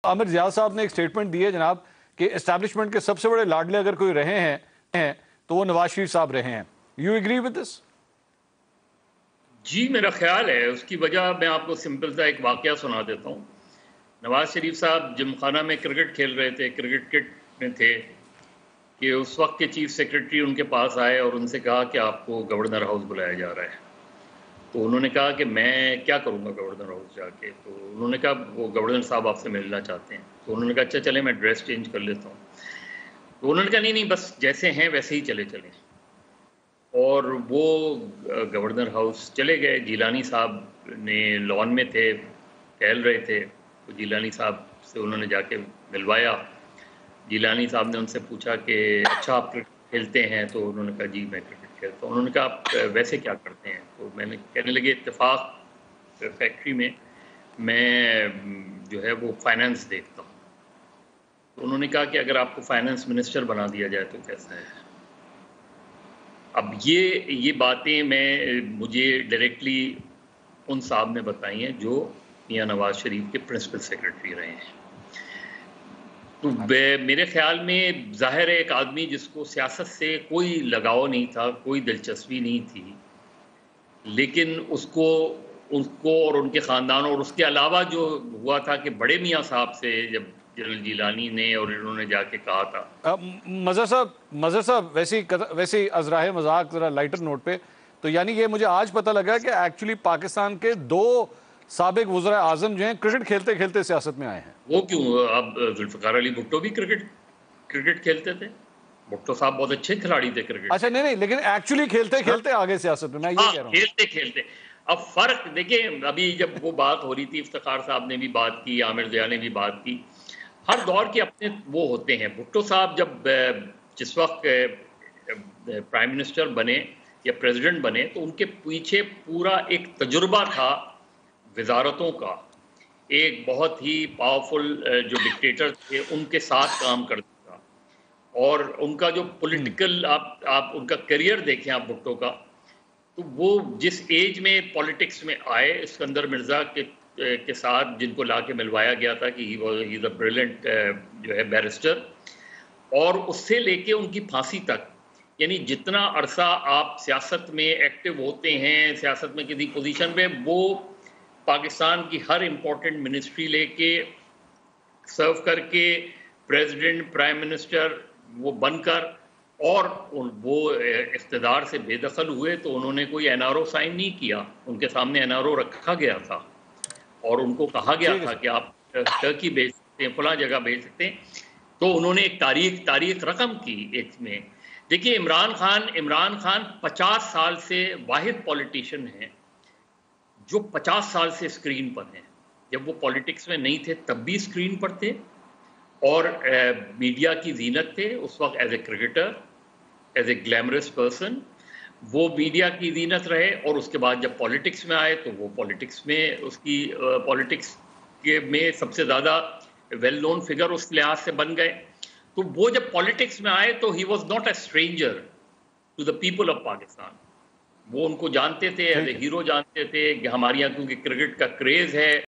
عامر ضیاء صاحب نے ایک سٹیٹمنٹ دی ہے جناب کہ اسٹیبلشمنٹ کے سب سے بڑے لاڈلے اگر کوئی رہے ہیں تو وہ نواز شریف صاحب رہے ہیں. You agree with this? جی میرا خیال ہے. اس کی وجہ میں آپ کو سمپل سا ایک واقعہ سنا دیتا ہوں. نواز شریف صاحب جم خانہ میں کرکٹ کھیل رہے تھے, کرکٹ کٹ میں تھے کہ اس وقت کے چیف سیکرٹری ان کے پاس آئے اور ان سے کہا کہ آپ کو گورنر ہاؤس بلایا جا رہا ہے. تو انہوں نے کہا کہ میں کیا کروں گا گورنر ہاؤس جا کے. تو انہوں نے کہا وہ گورنر صاحب آپ سے ملنا چاہتے ہیں. تو انہوں نے کہا اچھا چلیں میں ڈریس چینج کر لیتا ہوں. تو انہوں نے کہا نہیں بس جیسے ہیں ویسے ہی چلیں. اور وہ گورنر ہاؤس چلے گئے. جیلانی صاحب نے لان میں تھے, ٹہل رہے تھے. تو جیلانی صاحب سے انہوں نے جا کے ملوایا. جیلانی صاحب نے ان سے پوچھا کہ اچھا آپ کرکٹ کھیلتے ہیں؟ تو انہوں نے کہا جی میں کرکٹ کھیلتا ہوں. انہوں نے کہا آپ ویسے کیا کرتے ہیں؟ تو میں نے کہنے لگے اتفاق فیکٹری میں جو ہے وہ فائنانس دیکھتا ہوں. تو انہوں نے کہا کہ اگر آپ کو فائنانس منسٹر بنا دیا جائے تو کیسا ہے؟ اب یہ باتیں مجھے ڈائریکٹلی ان صاحب نے بتائی ہیں جو میاں نواز شریف کے پرنسپل سیکرٹری رہے ہیں. تو میرے خیال میں ظاہر ہے ایک آدمی جس کو سیاست سے کوئی لگاؤ نہیں تھا, کوئی دلچسپی نہیں تھی, لیکن اس کو اور ان کے خاندان اور اس کے علاوہ جو ہوا تھا کہ بڑے میاں صاحب سے جب جنرل جیلانی نے اور انہوں نے جا کے کہا تھا. مظہر صاحب ویسی ازراہ مذاق ذرا لائٹر نوٹ پہ, تو یعنی یہ مجھے آج پتہ لگا کہ ایکچولی پاکستان کے 2 سابق وزراء اعظم جو ہیں کرکٹ کھیلتے کھیلتے سیاست میں آئے ہیں. وہ کیوں؟ اب ذوالفقار علی بھٹو بھی کرکٹ کھیلتے تھے. بھٹو صاحب بہت اچھے کھلاڑی تھے کرکٹ. اچھا نہیں لیکن ایکچولی کھیلتے کھیلتے آگے سیاست میں, میں یہ کہہ رہا ہوں کھیلتے. اب فرق دیکھیں, ابھی جب وہ بات ہو رہی تھی افتخار صاحب نے بھی بات کی, عامر ضیاء نے بھی بات کی, ہر دور کے اپنے وہ ہوتے ہیں. بھٹو صاحب جس وقت پرائم منسٹر بنے یا پریزیڈنٹ بنے تو ان کے پیچھے پورا ایک تجربہ تھا وزارتوں کا. ایک بہت ہی پاورفل جو ڈکٹیٹر تھے ان کے ساتھ کام کرتا تھا, اور ان کا جو پولیٹیکل آپ ان کا کیریئر دیکھیں آپ بھٹو کا, تو وہ جس ایج میں پولیٹکس میں آئے, اسکندر مرزا کے ساتھ جن کو لا کے ملوایا گیا تھا کہ ہی از اے بریلینٹ جو ہے بیرسٹر, اور اس سے لے کے ان کی پھانسی تک, یعنی جتنا عرصہ آپ سیاست میں ایکٹیو ہوتے ہیں, سیاست میں کسی پوزیشن پہ, وہ پاکستان کی ہر امپورٹنٹ منسٹری لے کے سرو کر کے پریزیڈنٹ پرائم منسٹر وہ بن کر, اور وہ اقتدار سے بے دخل ہوئے تو انہوں نے کوئی این آر او سائن نہیں کیا. ان کے سامنے این آر او رکھا گیا تھا اور ان کو کہا گیا تھا کہ آپ ٹرکی بھیج سکتے ہیں, فلاں جگہ بھیج سکتے ہیں. تو انہوں نے ایک تاریخ رقم کی ایک میں. دیکھیے عمران خان 50 سال سے واحد پولیٹیشین ہیں جو 50 سال سے اسکرین پر ہیں. جب وہ پولیٹکس میں نہیں تھے تب بھی اسکرین پر تھے, اور میڈیا کی زینت تھے اس وقت. As a cricketer, as a glamorous person وہ میڈیا کی زینت رہے, اور اس کے بعد جب پولیٹکس میں آئے تو وہ پولیٹکس میں پولیٹکس میں سب سے زیادہ ویل نون فگر اس لحاظ سے بن گئے. تو وہ جب پولیٹکس میں آئے تو he was not a stranger to the people of Pakistan. وہ ان کو جانتے تھے, ایز اے ہیرو جانتے تھے کہ ہمارے یہاں کیونکہ کرکٹ کا کریز ہے.